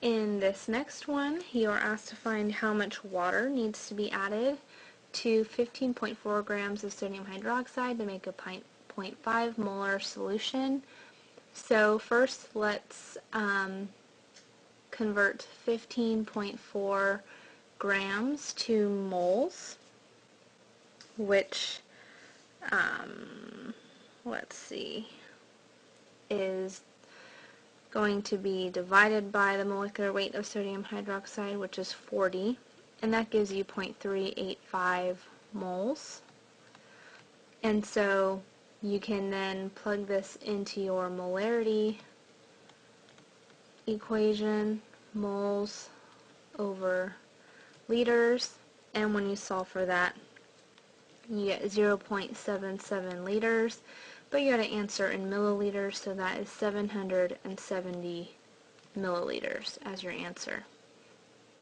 In this next one, you are asked to find how much water needs to be added to 15.4 grams of sodium hydroxide to make a 0.5 molar solution. So first let's convert 15.4 grams to moles, which, let's see, is going to be divided by the molecular weight of sodium hydroxide, which is 40, and that gives you 0.385 moles. And so you can then plug this into your molarity equation, moles over liters, and when you solve for that, you get 0.77 liters, but you got to answer in milliliters, so that is 770 milliliters as your answer.